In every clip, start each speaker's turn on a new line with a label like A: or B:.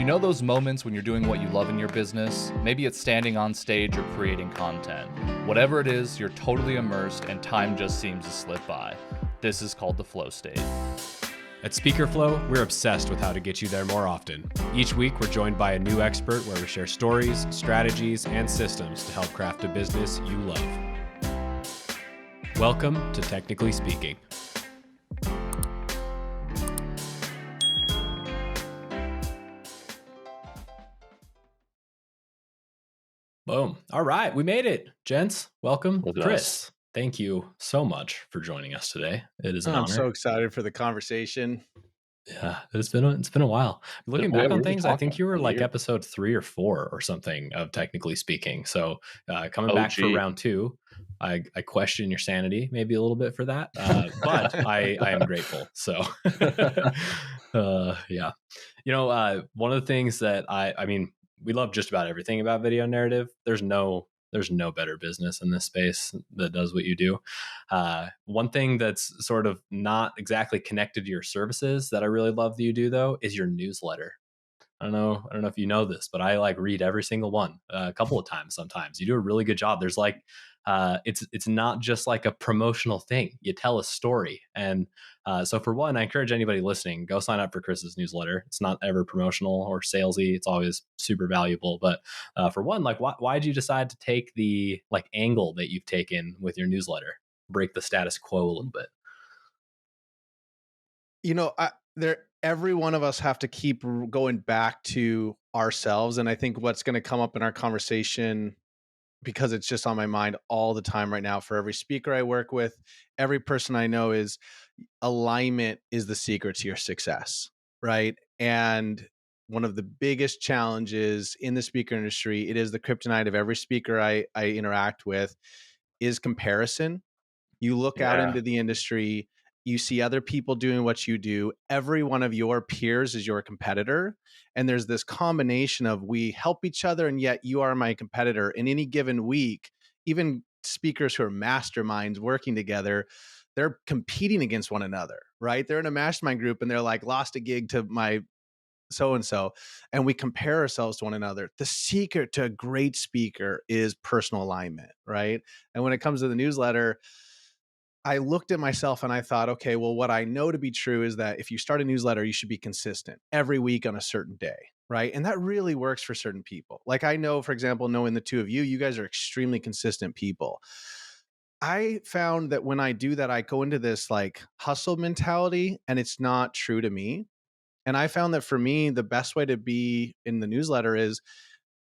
A: You know those moments when you're doing what you love in your business? Maybe it's standing on stage or creating content. Whatever it is, you're totally immersed and time just seems to slip by. This is called the flow state.
B: At Speaker Flow, we're obsessed with how to get you there more often. Each week, we're joined by a new expert where we share stories, strategies, and systems to help craft a business you love. Welcome to Technically Speaking. Boom. All right, we made it. Gents, welcome.
A: Look at
B: Chris,
A: us.
B: thank you so much for joining us today. It is an
C: I'm
B: honor.
C: so excited for the conversation.
B: Yeah, it's been a while. Looking
A: Yeah,
B: back on
A: we were
B: things, I think
A: talking
B: you were
A: for
B: like
A: years.
B: episode 3 or 4 or something of Technically Speaking. So coming back for
A: OG.
B: round 2, I question your sanity maybe a little bit for that, but I am grateful. So yeah, one of the things that I mean, we love just about everything about video narrative. There's no better business in this space that does what you do. One thing that's sort of not exactly connected to your services that I really love that you do though is your newsletter. I don't know if you know this, but I like read every single one a couple of times. Sometimes you do a really good job. There's like, it's not just like a promotional thing. You tell a story, and so for one, I encourage anybody listening, go sign up for Chris's newsletter. It's not ever promotional or salesy. It's always super valuable. But for one, like, why did you decide to take the like angle that you've taken with your newsletter? Break the status quo a little bit.
C: Every one of us have to keep going back to ourselves. And I think what's going to come up in our conversation, because it's just on my mind all the time right now for every speaker I work with, every person I know, is alignment is the secret to your success, right? And one of the biggest challenges in the speaker industry, it is the kryptonite of every speaker I interact with, is comparison. You look out into the industry, you see other people doing what you do. Every one of your peers is your competitor. And there's this combination of we help each other, and yet you are my competitor. In any given week, even speakers who are masterminds working together, they're competing against one another, right? They're in a mastermind group and they're like, lost a gig to my so-and-so, and we compare ourselves to one another. The secret to a great speaker is personal alignment, right? And when it comes to the newsletter, I looked at myself and I thought, okay, well, what I know to be true is that if you start a newsletter, you should be consistent every week on a certain day, right? And that really works for certain people. Like I know, for example, knowing the two of you, you guys are extremely consistent people. I found that when I do that, I go into this like hustle mentality, and it's not true to me. And I found that for me, the best way to be in the newsletter is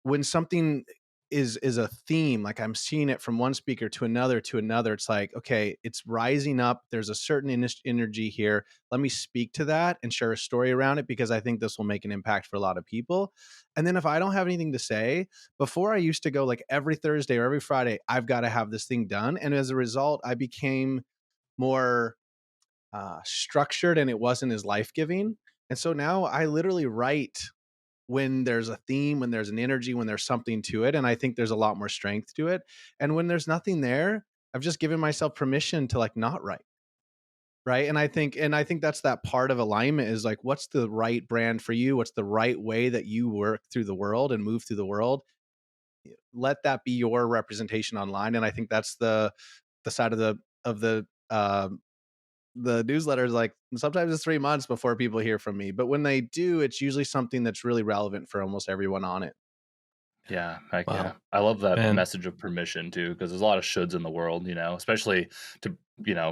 C: when something is a theme, like I'm seeing it from one speaker to another, it's like, okay, it's rising up. There's a certain energy here. Let me speak to that and share a story around it, because I think this will make an impact for a lot of people. And then if I don't have anything to say, before I used to go like every Thursday or every Friday, I've got to have this thing done. And as a result, I became more structured, and it wasn't as life-giving. And so now I literally write when there's a theme, when there's an energy, when there's something to it. And I think there's a lot more strength to it. And when there's nothing there, I've just given myself permission to like not write. Right. And I think that's that part of alignment, is like, what's the right brand for you? What's the right way that you work through the world and move through the world? Let that be your representation online. And I think that's the side of the newsletter is like, sometimes it's 3 months before people hear from me, but when they do, it's usually something that's really relevant for almost everyone on it.
A: Yeah, heck
B: Wow.
A: yeah. I love that
B: Man.
A: message of permission too, because there's a lot of shoulds in the world, especially to,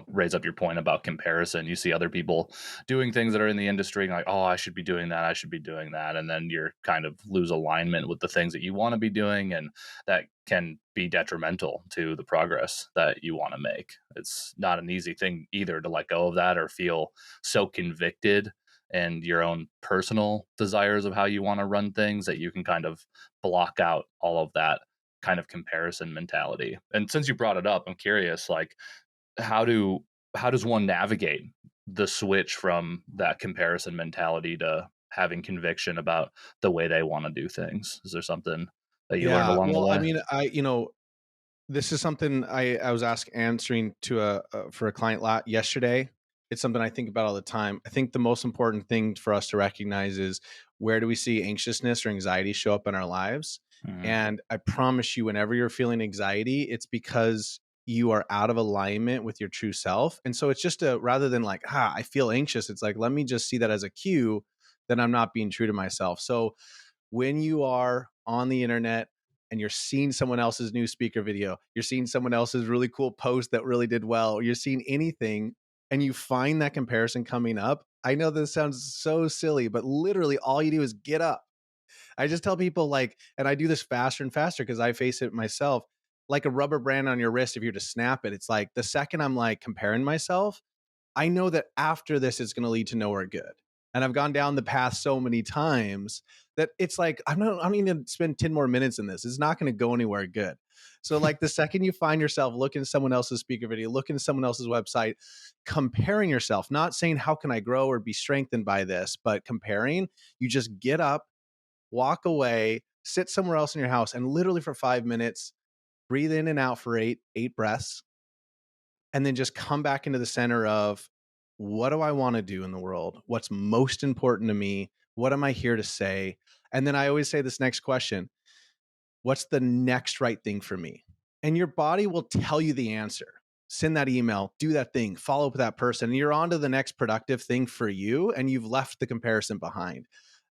A: raise up your point about comparison. You see other people doing things that are in the industry, and like, oh, I should be doing that. I should be doing that. And then you're kind of lose alignment with the things that you want to be doing. And that can be detrimental to the progress that you want to make. It's not an easy thing either to let go of that or feel so convicted and your own personal desires of how you want to run things that you can kind of block out all of that kind of comparison mentality. And since you brought it up, I'm curious, like, how does one navigate the switch from that comparison mentality to having conviction about the way they want to do things? Is there something that you learned along the way?
C: I mean, this is something I was answering to for a client yesterday. It's something I think about all the time. I think the most important thing for us to recognize is, where do we see anxiousness or anxiety show up in our lives?
A: Mhm.
C: And I promise you, whenever you're feeling anxiety, it's because you are out of alignment with your true self. And so it's just a, rather than like, I feel anxious, it's like, let me just see that as a cue that I'm not being true to myself. So when you are on the internet and you're seeing someone else's new speaker video, you're seeing someone else's really cool post that really did well, or you're seeing anything, and you find that comparison coming up, I know this sounds so silly, but literally all you do is get up. I just tell people, like, and I do this faster and faster because I face it myself, like a rubber band on your wrist. If you're to snap it, it's like the second I'm like comparing myself, I know that after this, it's going to lead to nowhere good. And I've gone down the path so many times that it's like, I don't even spend 10 more minutes in this. It's not going to go anywhere good. So, like, the second you find yourself looking at someone else's speaker video, looking at someone else's website, comparing yourself, not saying, how can I grow or be strengthened by this, but comparing, you just get up, walk away, sit somewhere else in your house, and literally for 5 minutes, breathe in and out for eight breaths, and then just come back into the center of, what do I want to do in the world? What's most important to me? What am I here to say? And then I always say this next question: what's the next right thing for me? And your body will tell you the answer. Send that email, do that thing, follow up with that person, and you're on to the next productive thing for you. And you've left the comparison behind.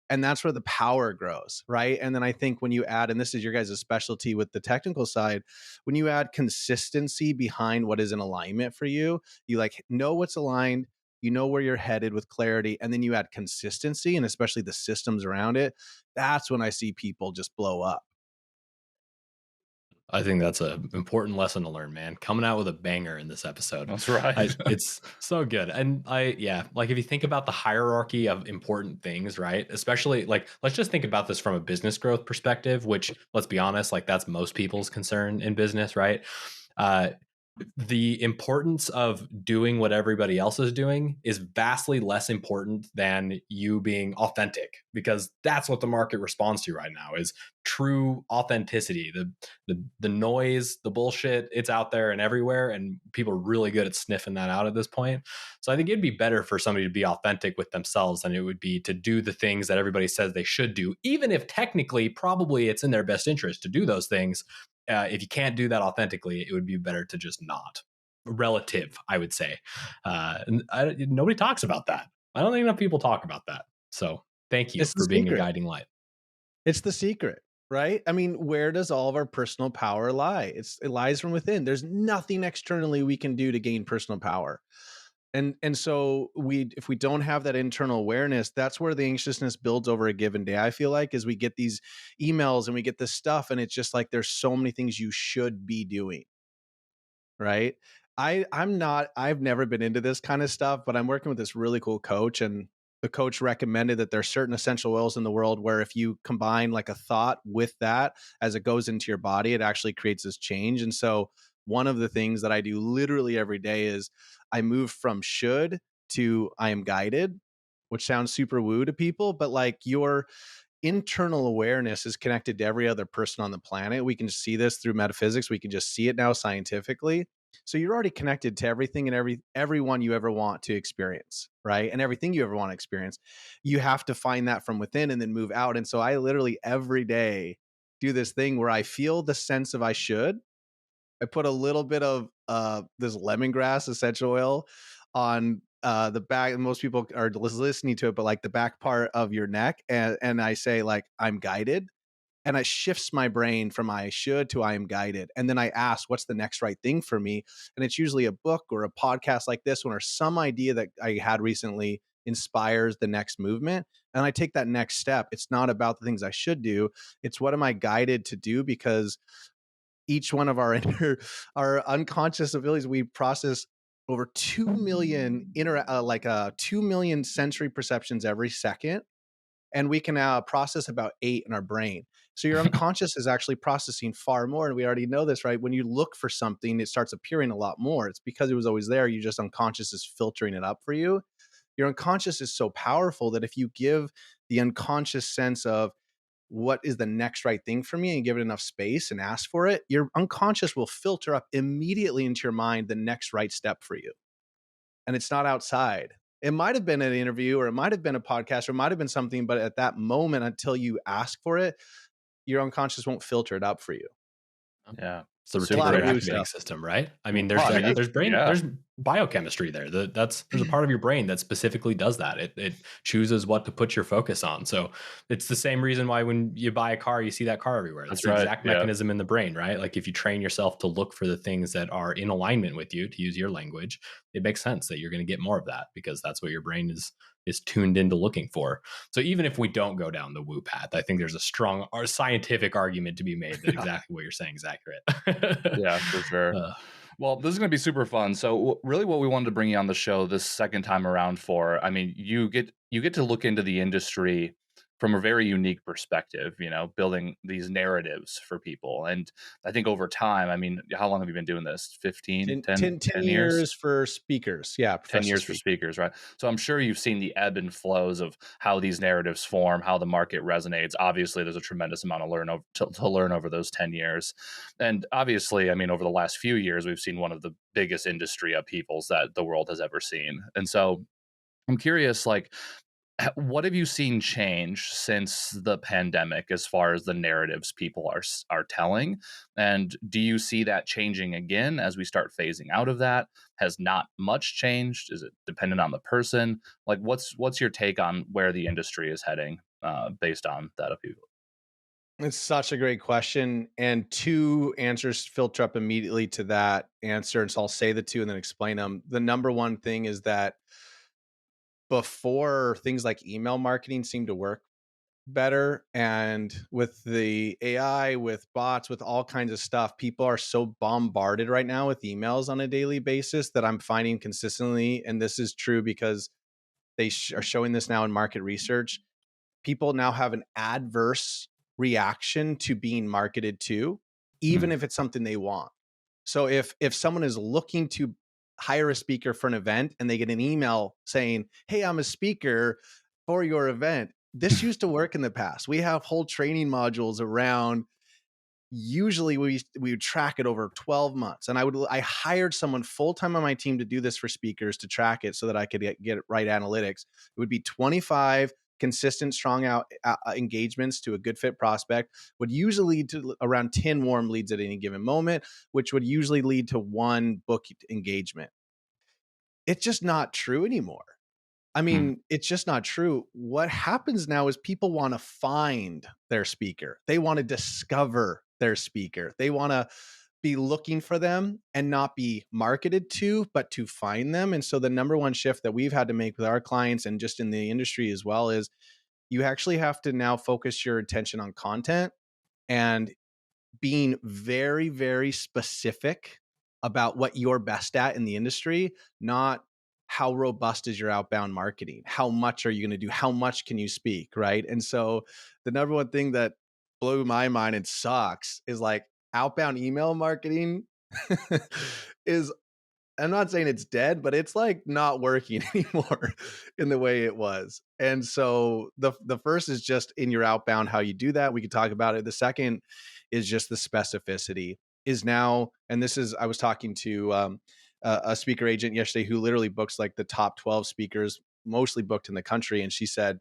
C: And that's where the power grows, right? And then I think when you add, and this is your guys' specialty with the technical side, when you add consistency behind what is in alignment for you, you like know what's aligned, you know where you're headed with clarity, and then you add consistency and especially the systems around it. That's when I see people just blow up.
B: I think that's an important lesson to learn, man. Coming out with a banger in this episode.
A: That's right.
B: It's so good. And yeah, like if you think about the hierarchy of important things, right? Especially like, let's just think about this from a business growth perspective, which, let's be honest, like that's most people's concern in business, right? Uh, the importance of doing what everybody else is doing is vastly less important than you being authentic, because that's what the market responds to right now is true authenticity. The noise, the bullshit, it's out there and everywhere, and people are really good at sniffing that out at this point. So I think it'd be better for somebody to be authentic with themselves than it would be to do the things that everybody says they should do, even if technically probably it's in their best interest to do those things. If you can't do that authentically, it would be better to just not. Relative, I would say. Nobody talks about that. I don't think enough people talk about that. So thank you
C: It's the
B: for being a
C: secret.
B: guiding light.
C: It's the secret, right? I mean, where does all of our personal power lie? It lies from within. There's nothing externally we can do to gain personal power. And so we, if we don't have that internal awareness, that's where the anxiousness builds over a given day. I feel like, as we get these emails and we get this stuff, and it's just like there's so many things you should be doing, right? I've never been into this kind of stuff, but I'm working with this really cool coach, and the coach recommended that there's certain essential oils in the world where if you combine like a thought with that as it goes into your body, it actually creates this change. And so one of the things that I do literally every day is I move from should to I am guided, which sounds super woo to people, but like your internal awareness is connected to every other person on the planet. We can see this through metaphysics. We can just see it now scientifically. So you're already connected to everything and everyone you ever want to experience, right? And everything you ever want to experience. You have to find that from within and then move out. And so I literally every day do this thing where I feel the sense of I should. I put a little bit of this lemongrass essential oil on the back. Most people are listening to it, but like the back part of your neck, and I say like I'm guided, and it shifts my brain from I should to I am guided. And then I ask, what's the next right thing for me? And it's usually a book or a podcast like this one, or some idea that I had recently inspires the next movement. And I take that next step. It's not about the things I should do. It's what am I guided to do? Because each one of our our unconscious abilities, we process over 2 million 2 million sensory perceptions every second, and we can process about 8 in our brain. So your unconscious is actually processing far more, and we already know this, right? When you look for something, it starts appearing a lot more. It's because it was always there. You just unconscious is filtering it up for you. Your unconscious is so powerful that if you give the unconscious sense of what is the next right thing for me and give it enough space and ask for it, your unconscious will filter up immediately into your mind the next right step for you. and it's not outside. It might have been an interview, or it might have been a podcast, or it might have been something, but at that moment, until you ask for it, your unconscious won't filter it up for you.
A: Yeah.
B: It's the
C: A lot
A: Super
C: of
B: reticular
C: woo
B: activating
C: stuff.
B: system, right? I mean,
A: Well, I mean, yeah.
B: there's biochemistry there. There's a part of your brain that specifically does that. It chooses what to put your focus on. So it's the same reason why when you buy a car, you see that car everywhere. It's
A: That's
B: the
A: right.
B: exact
A: Yeah.
B: mechanism in the brain, right? Like if you train yourself to look for the things that are in alignment with you, to use your language, it makes sense that you're going to get more of that because that's what your brain is tuned into looking for. So even if we don't go down the woo path, I think there's a strong or scientific argument to be made that exactly what you're saying is accurate.
A: Yeah, for sure.
B: Uh,
A: Well, this is going to be super fun. So, really, what we wanted to bring you on the show this second time around for, I mean, you get to look into the industry from a very unique perspective. Building these narratives for people, and I think over time, I mean, how long have you been doing this? 15, 10,
C: 10
A: 10 years?
C: years for speakers. Yeah,
A: 10
C: professional
A: years for
C: speakers.
A: speakers, right? So I'm sure you've seen the ebb and flows of how these narratives form, how the market resonates. Obviously, there's a tremendous amount to learn over those 10 years. And obviously, I mean, over the last few years, we've seen one of the biggest industry upheavals that the world has ever seen. And so I'm curious, like, what have you seen change since the pandemic as far as the narratives people are telling? And do you see that changing again as we start phasing out of that? Has not much changed? Is it dependent on the person? Like, what's your take on where the industry is heading based on that upheaval?
C: It's such a great question. And two answers filter up immediately to that answer. And so I'll say the two and then explain them. The number one thing is that before, things like email marketing seemed to work better. And with the AI, with bots, with all kinds of stuff, people are so bombarded right now with emails on a daily basis that I'm finding consistently. And this is true because they are showing this now in market research. People now have an adverse reaction to being marketed to, even if it's something they want. So if someone is looking to hire a speaker for an event and they get an email saying, "Hey, I'm a speaker for your event." This used to work in the past. We have whole training modules around. Usually we would track it over 12 months, and I hired someone full-time on my team to do this for speakers, to track it so that I could get right analytics. It would be 25 consistent strong engagements to a good fit prospect, would usually lead to around 10 warm leads at any given moment, which would usually lead to one booked engagement. It's just not true anymore. I mean, it's just not true. What happens now is people want to find their speaker. They want to discover their speaker. They want to be looking for them and not be marketed to, but to find them. And so the number one shift that we've had to make with our clients and just in the industry as well is you actually have to now focus your attention on content and being very, very specific about what you're best at in the industry, not how robust is your outbound marketing? How much are you going to do? How much can you speak? Right. And so the number one thing that blew my mind and sucks is like outbound email marketing is, I'm not saying it's dead, but it's like not working anymore in the way it was. And so the first is just in your outbound, how you do that. We could talk about it. The second is just the specificity is now, and this is, I was talking to a speaker agent yesterday who literally books like the top 12 speakers, mostly booked in the country. And she said,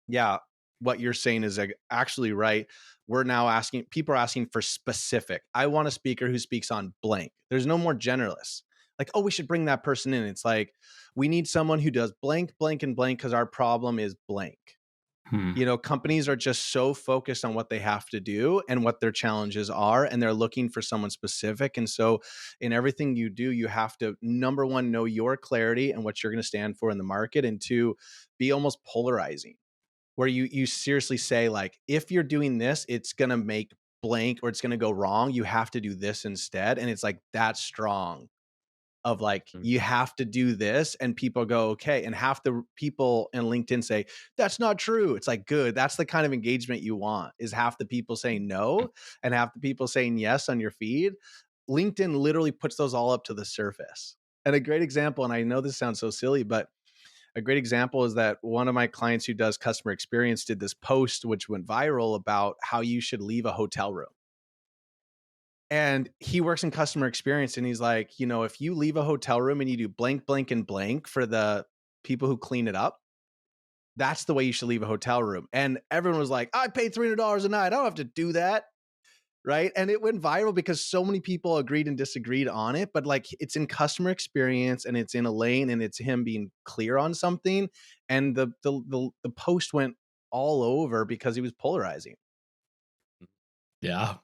C: yeah, what you're saying is actually right. We're now asking, people are asking for specific. I want a speaker who speaks on blank. There's no more generalists. Like, oh, we should bring that person in. It's like, we need someone who does blank, blank, and blank because our problem is blank. Companies are just so focused on what they have to do and what their challenges are, and they're looking for someone specific. And so in everything you do, you have to, number one, know your clarity and what you're going to stand for in the market, and two, be almost polarizing, where you seriously say, like, if you're doing this, it's going to make blank or it's going to go wrong. You have to do this instead. And it's like that strong of like, you have to do this, and people go, okay. And half the people in LinkedIn say, that's not true. It's like, good. That's the kind of engagement you want, is half the people saying no and half the people saying yes on your feed. LinkedIn literally puts those all up to the surface. And a great example, and I know this sounds so silly, but a great example is that one of my clients who does customer experience did this post, which went viral, about how you should leave a hotel room. And he works in customer experience, and he's like, if you leave a hotel room and you do blank, blank, and blank for the people who clean it up, that's the way you should leave a hotel room. And everyone was like, I paid $300 a night. I don't have to do that. Right. And it went viral because so many people agreed and disagreed on it. But like, it's in customer experience and it's in a lane and it's him being clear on something. And the post went all over because he was polarizing.
B: Yeah,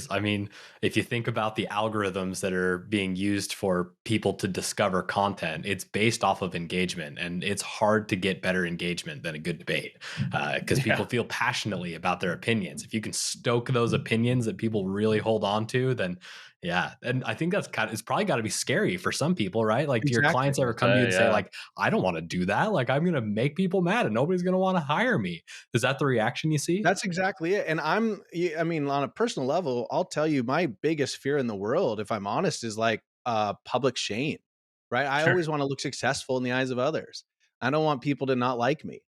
B: I mean, if you think about the algorithms that are being used for people to discover content, it's based off of engagement, and it's hard to get better engagement than a good debate because people
A: Yeah,
B: feel passionately about their opinions. If you can stoke those opinions that people really hold on to, then yeah, and I think it's probably got to be scary for some people, right? Like, do your
C: Exactly.
B: clients ever come to you and say,
A: yeah.
B: like, I don't want to do that. Like, I'm going to make people mad, and nobody's going to want to hire me. Is that the reaction you see?
C: That's exactly it. And I mean, on a personal level, I'll tell you my biggest fear in the world, if I'm honest, is like public shame, right? I
A: Sure.
C: always want to look successful in the eyes of others. I don't want people to not like me.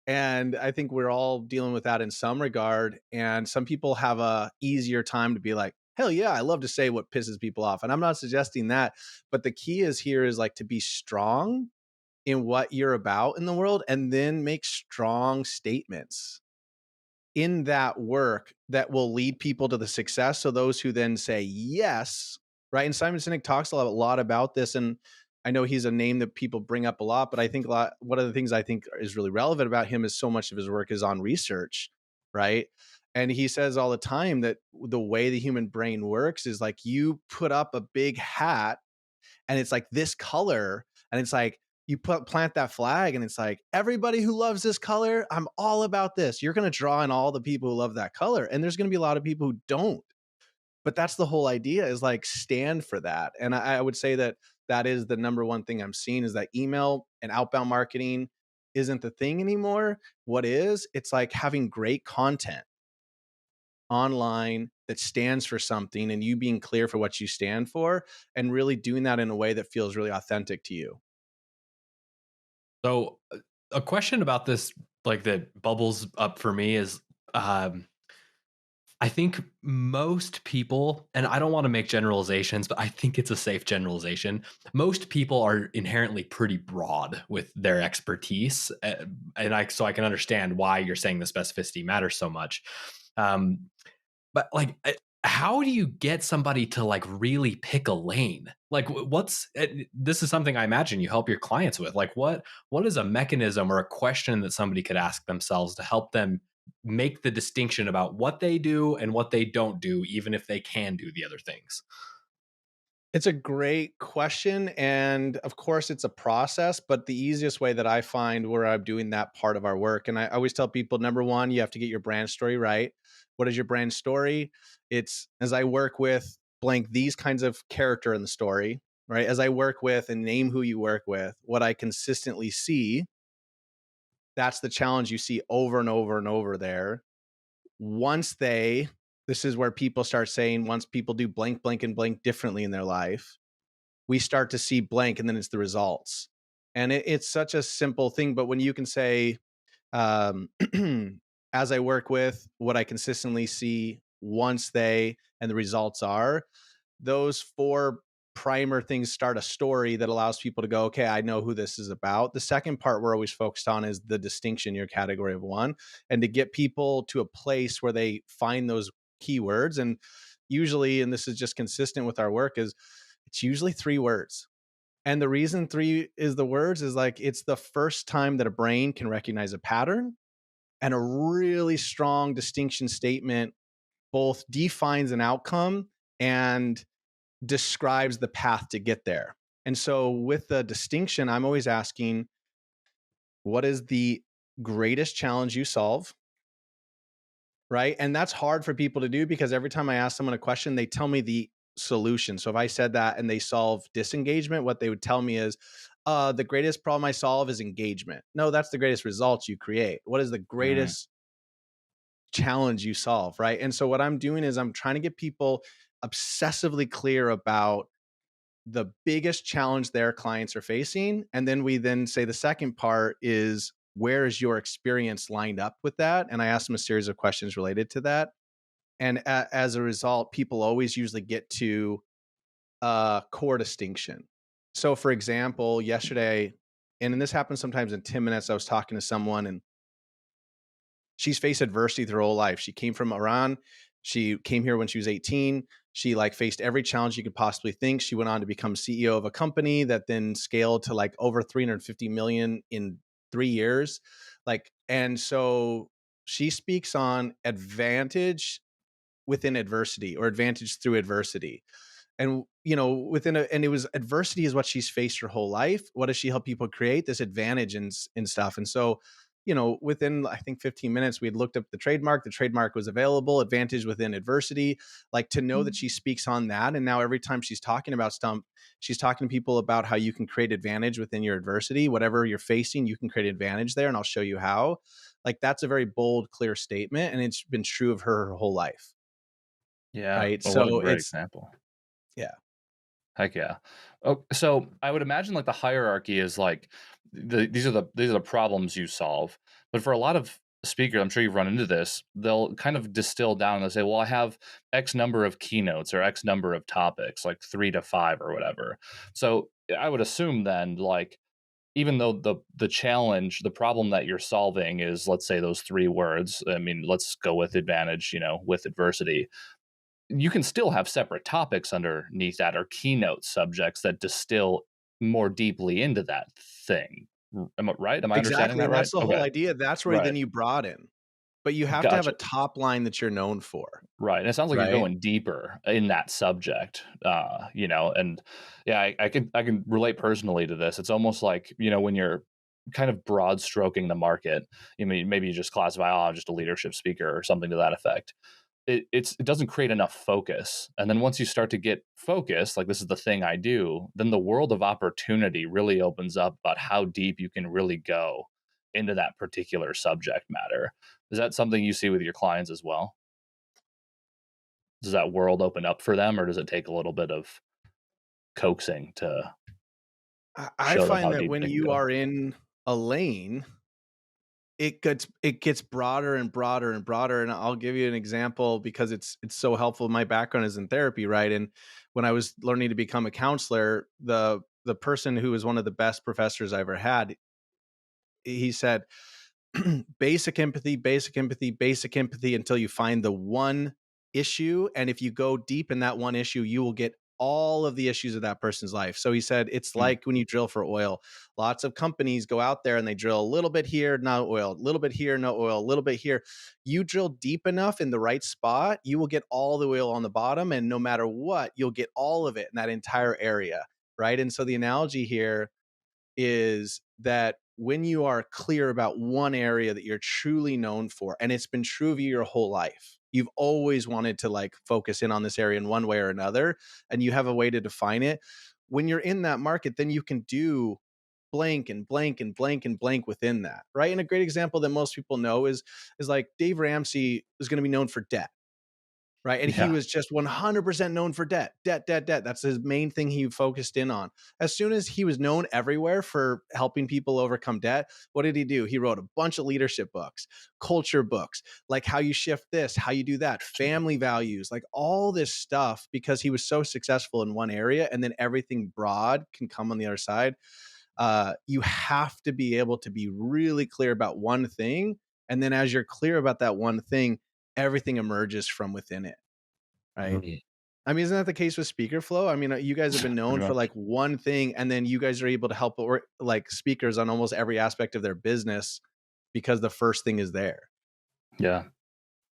C: And I think we're all dealing with that in some regard. And some people have a easier time to be like, hell yeah, I love to say what pisses people off. And I'm not suggesting that. But the key is here is like to be strong in what you're about in the world and then make strong statements in that work that will lead people to the success. So those who then say yes, right? And Simon Sinek talks a lot about this, and I know he's a name that people bring up a lot. But I think one of the things I think is really relevant about him is so much of his work is on research, right? And he says all the time that the way the human brain works is like you put up a big hat and it's like this color, and it's like you plant that flag and it's like everybody who loves this color, I'm all about this. You're going to draw in all the people who love that color, and there's going to be a lot of people who don't. But that's the whole idea, is like stand for that. And I would say that that is the number one thing I'm seeing, is that email and outbound marketing isn't the thing anymore. What is? It's like having great content online that stands for something, and you being clear for what you stand for and really doing that in a way that feels really authentic to you.
B: So, a question about this, like that bubbles up for me, is um, I think most people, and I don't want to make generalizations, but I think it's a safe generalization. Most people are inherently pretty broad with their expertise, so I can understand why you're saying the specificity matters so much. Um, but like, how do you get somebody to like really pick a lane? Like, this is something I imagine you help your clients with. Like, what is a mechanism or a question that somebody could ask themselves to help them make the distinction about what they do and what they don't do, even if they can do the other things?
C: It's a great question. And of course, it's a process, but the easiest way that I find where I'm doing that part of our work, and I always tell people, number one, you have to get your brand story right. What is your brand story? It's, as I work with blank these kinds of character in the story, right? As I work with and name who you work with, what I consistently see, that's the challenge you see over and over and over there. Once this is where people start saying, once people do blank, blank, and blank differently in their life, we start to see blank, and then it's the results. And it's such a simple thing. But when you can say, um, as I work with, what I consistently see, once and the results are, those four primer things start a story that allows people to go, okay, I know who this is about. The second part we're always focused on is the distinction, your category of one, and to get people to a place where they find those keywords. And usually, and this is just consistent with our work, is it's usually 3 words. And the reason 3 is the words is like it's the first time that a brain can recognize a pattern, and a really strong distinction statement both defines an outcome and describes the path to get there. And so with the distinction, I'm always asking, what is the greatest challenge you solve? Right. And that's hard for people to do because every time I ask someone a question, they tell me the solution. So if I said that and they solve disengagement, what they would tell me is, the greatest problem I solve is engagement. No, that's the greatest results you create. What is the
A: Mm,
C: greatest challenge you solve? Right. And so what I'm doing is I'm trying to get people obsessively clear about the biggest challenge their clients are facing. And then we then say the second part is, where is your experience lined up with that? And I ask them a series of questions related to that. And as a result, people always usually get to a core distinction. So, for example, yesterday, and this happens sometimes in 10 minutes, I was talking to someone and she's faced adversity through her whole life. She came from Iran. She came here when she was 18. She like faced every challenge you could possibly think. She went on to become CEO of a company that then scaled to like over 350 million in 3 years. Like, and so she speaks on advantage within adversity or advantage through adversity. And and it was adversity is what she's faced her whole life. What does she help people create? This advantage and stuff. And so, within I think 15 minutes, we had looked up the trademark. The trademark was available. Advantage within adversity. Like, to know that she speaks on that, and now every time she's talking about Stump, she's talking to people about how you can create advantage within your adversity. Whatever you're facing, you can create advantage there, and I'll show you how. Like, that's a very bold, clear statement, and it's been true of her whole life,
A: Yeah.
C: right?
A: Well, what a
C: So
A: great
C: it's
A: example.
C: yeah.
A: Heck yeah. Oh, so I would imagine like the hierarchy is like these are the problems you solve. But for a lot of speakers, I'm sure you've run into this, they'll kind of distill down and they'll say, well, I have X number of keynotes or X number of topics, like 3 to 5 or whatever. So I would assume then, like, even though the challenge, the problem that you're solving is, let's say, those 3 words. I mean, let's go with advantage, with adversity, you can still have separate topics underneath that or keynote subjects that distill more deeply into that thing. Am I right? Am I understanding
C: Exactly,
A: that
C: and
A: right?
C: that's the whole
A: Okay.
C: idea. That's where
A: Right.
C: then you broaden, but you have to have a
A: Gotcha.
C: top line that you're known for,
A: Right. And it sounds like you're
C: right?
A: going deeper in that subject, and yeah, I can relate personally to this. It's almost like, when you're kind of broad stroking the market, maybe you just classify, oh, I'm just a leadership speaker or something to that effect. It doesn't create enough focus. And then once you start to get focused, like, this is the thing I do, then the world of opportunity really opens up about how deep you can really go into that particular subject matter. Is that something you see with your clients as well? Does that world open up for them, or does it take a little bit of coaxing to
C: I
A: show them
C: find
A: how
C: that
A: deep
C: when
A: they can
C: you
A: go?
C: are in a lane, it gets broader and broader and broader, and I'll give you an example because it's so helpful. My background is in therapy, right? And when I was learning to become a counselor, the person who was one of the best professors I ever had, he said, basic empathy, basic empathy, basic empathy until you find the one issue. And if you go deep in that one issue, you will get all of the issues of that person's life. So he said, it's
A: Mm,
C: like when you drill for oil. Lots of companies go out there and they drill a little bit here, no oil, a little bit here, no oil, a little bit here. You drill deep enough in the right spot, you will get all the oil on the bottom. And no matter what, you'll get all of it in that entire area. Right. And so the analogy here is that when you are clear about one area that you're truly known for, and it's been true of you your whole life, you've always wanted to like focus in on this area in one way or another, and you have a way to define it. When you're in that market, then you can do blank and blank and blank and blank within that, right? And a great example that most people know is like Dave Ramsey is going to be known for debt, right? And he
A: yeah.
C: was just 100% known for debt, debt, debt, debt. That's his main thing he focused in on. As soon as he was known everywhere for helping people overcome debt, what did he do? He wrote a bunch of leadership books, culture books, like how you shift this, how you do that, family values, like all this stuff, because he was so successful in one area, and then everything broad can come on the other side. You have to be able to be really clear about one thing. And then as you're clear about that one thing, everything emerges from within it. Right.
A: Mm,
C: I mean, isn't that the case with speaker flow? I mean, you guys have been known
A: pretty
C: for
A: much.
C: like one thing, and then you guys are able to help or like speakers on almost every aspect of their business because the first thing is there.
A: Yeah.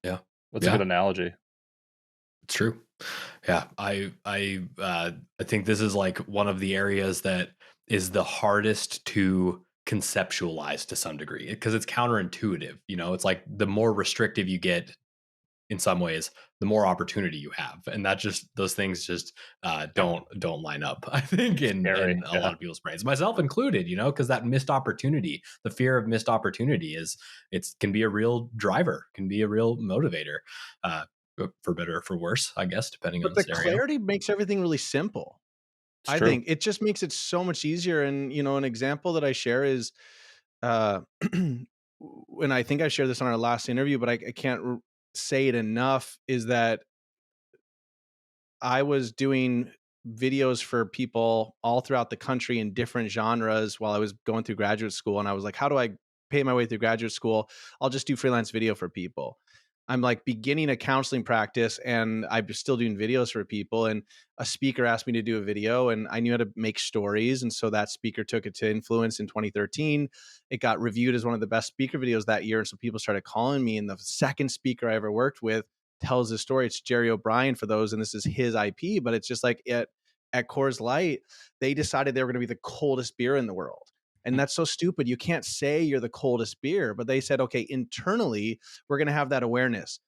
B: Yeah.
A: That's a good
B: Yeah.
A: analogy.
B: It's true. Yeah, I think this is like one of the areas that is the hardest to conceptualize to some degree because it's counterintuitive. It's like the more restrictive you get in some ways, the more opportunity you have, and that just those things just don't line up. I think
A: Scary.
B: in a
A: Yeah.
B: lot of people's brains, myself included. Because that missed opportunity, the fear of missed opportunity can be a real driver, can be a real motivator. Uh, for better or for worse, I guess, depending on
C: But
B: the
C: the
B: scenario.
C: clarity makes everything really simple.
A: It's
C: I
A: true.
C: think it just makes it so much easier. And, an example that I share is, uh, and I think I shared this on our last interview, but I can't. say it enough is that I was doing videos for people all throughout the country in different genres while I was going through graduate school. And I was like, how do I pay my way through graduate school? I'll just do freelance video for people. I'm like beginning a counseling practice and I'm still doing videos for people. And a speaker asked me to do a video and I knew how to make stories. And so that speaker took it to Influence in 2013. It got reviewed as one of the best speaker videos that year. And so people started calling me. And the second speaker I ever worked with tells his story. It's Jerry O'Brien for those, and this is his IP, but it's just like at Coors Light, they decided they were going to be the coldest beer in the world. And that's so stupid. You can't say you're the coldest beer, but they said, okay, internally, we're going to have that awareness.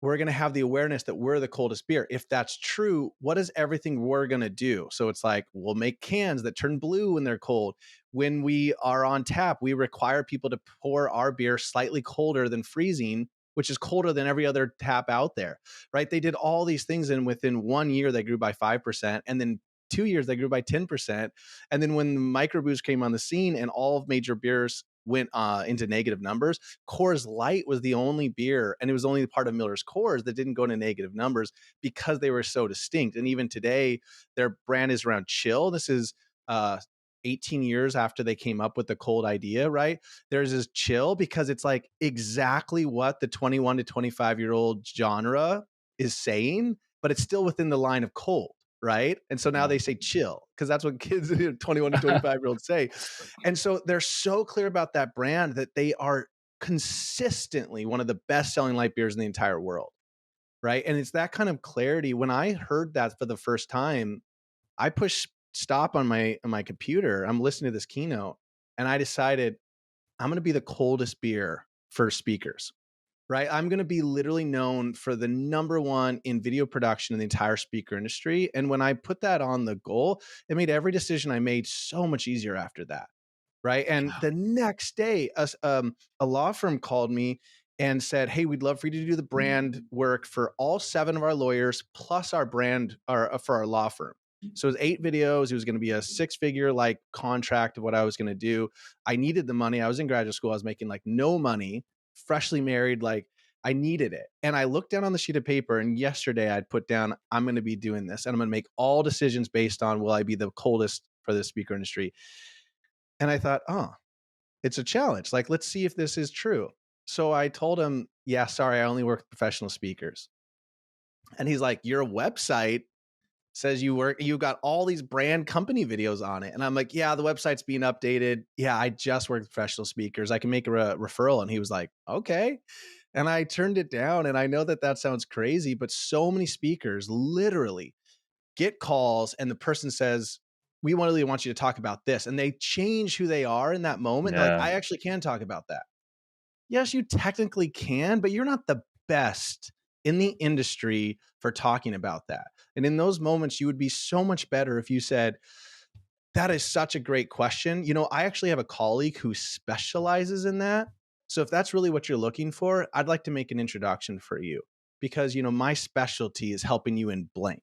C: We're going to have the awareness that we're the coldest beer. If that's true, what is everything we're going to do? So it's like, we'll make cans that turn blue when they're cold. When we are on tap, we require people to pour our beer slightly colder than freezing, which is colder than every other tap out there, right? They did all these things, and within 1 year, they grew by 5%. And then 2 years, they grew by 10%. And then when the microbrews came on the scene and all of major beers went into negative numbers, Coors Light was the only beer, and it was only part of Miller's Coors that didn't go into negative numbers because they were so distinct. And even today, their brand is around chill. This is 18 years after they came up with the cold idea, right? There's this chill because it's like exactly what the 21 to 25-year-old genre is saying, but it's still within the line of cold. Right. And so now they say chill because that's what kids 21 to 25-year-olds say. And so they're so clear about that brand that they are consistently one of the best selling light beers in the entire world. Right. And it's that kind of clarity. When I heard that for the first time, I pushed stop on my computer. I'm listening to this keynote and I decided I'm going to be the coldest beer for speakers. Right. I'm going to be literally known for the number one in video production in the entire speaker industry. And when I put that on the goal, it made every decision I made so much easier after that. Right. And the next day, a law firm called me and said, hey, we'd love for you to do the brand work for all 7 of our lawyers plus our brand for our law firm. So it was 8 videos. It was going to be a 6-figure like contract of what I was going to do. I needed the money. I was in graduate school. I was making like no money, freshly married. Like I needed it. And I looked down on the sheet of paper, and yesterday I'd put down, I'm going to be doing this and I'm going to make all decisions based on, will I be the coldest for the speaker industry? And I thought, oh, it's a challenge. Like, let's see if this is true. So I told him, yeah, sorry, I only work with professional speakers. And he's like, your website says you got all these brand company videos on it. And I'm like, yeah, the website's being updated. Yeah, I just work with professional speakers. I can make a referral. And he was like, okay. And I turned it down. And I know that sounds crazy, but so many speakers literally get calls and the person says, we really want you to talk about this. And they change who they are in that moment. They're like,
A: Yeah.
C: I actually can talk about that. Yes, you technically can, but you're not the best in the industry for talking about that. And in those moments, you would be so much better if you said, that is such a great question. You know, I actually have a colleague who specializes in that. So if that's really what you're looking for, I'd like to make an introduction for you because, you know, my specialty is helping you in blank.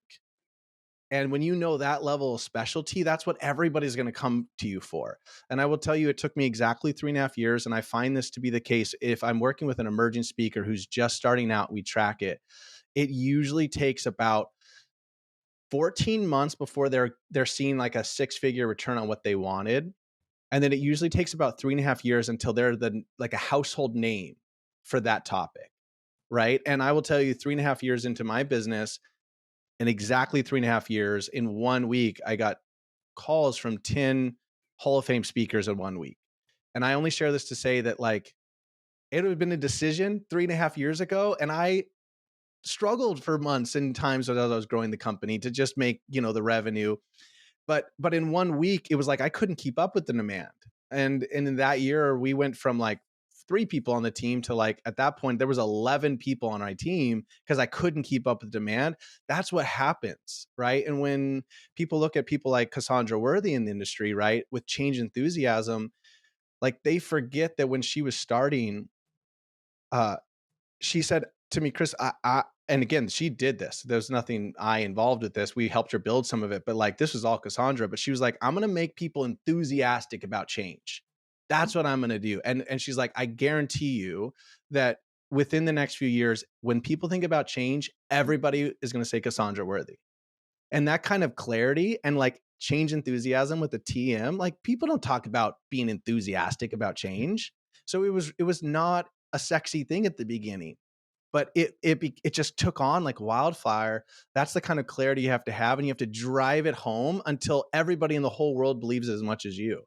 C: And when you know that level of specialty, that's what everybody's going to come to you for. And I will tell you, it took me exactly 3.5 years. And I find this to be the case. If I'm working with an emerging speaker who's just starting out, we track it. It usually takes about 14 months before they're seeing like a 6-figure return on what they wanted. And then it usually takes about 3.5 years until they're like a household name for that topic. Right. And I will tell you, 3.5 years into my business, in exactly 3.5 years, in 1 week, I got calls from 10 Hall of Fame speakers in 1 week. And I only share this to say that like it would have been a decision 3.5 years ago. And I struggled for months and times as I was growing the company to just make, you know, the revenue. But in 1 week, it was like I couldn't keep up with the demand. And in that year, we went from like 3 people on the team to like at that point there was 11 people on my team because I couldn't keep up with demand. That's what happens, right? And when people look at people like Cassandra Worthy in the industry, right, with change enthusiasm, like they forget that when she was starting, she said to me, Chris, and again, she did this. There's nothing I involved with this. We helped her build some of it, but like this was all Cassandra. But she was like, I'm going to make people enthusiastic about change. That's what I'm going to do. And she's like, I guarantee you that within the next few years, when people think about change, everybody is going to say Cassandra Worthy. And that kind of clarity and like change enthusiasm with the TM, like people don't talk about being enthusiastic about change. So it was not a sexy thing at the beginning, but it just took on like wildfire. That's the kind of clarity you have to have, and you have to drive it home until everybody in the whole world believes as much as you.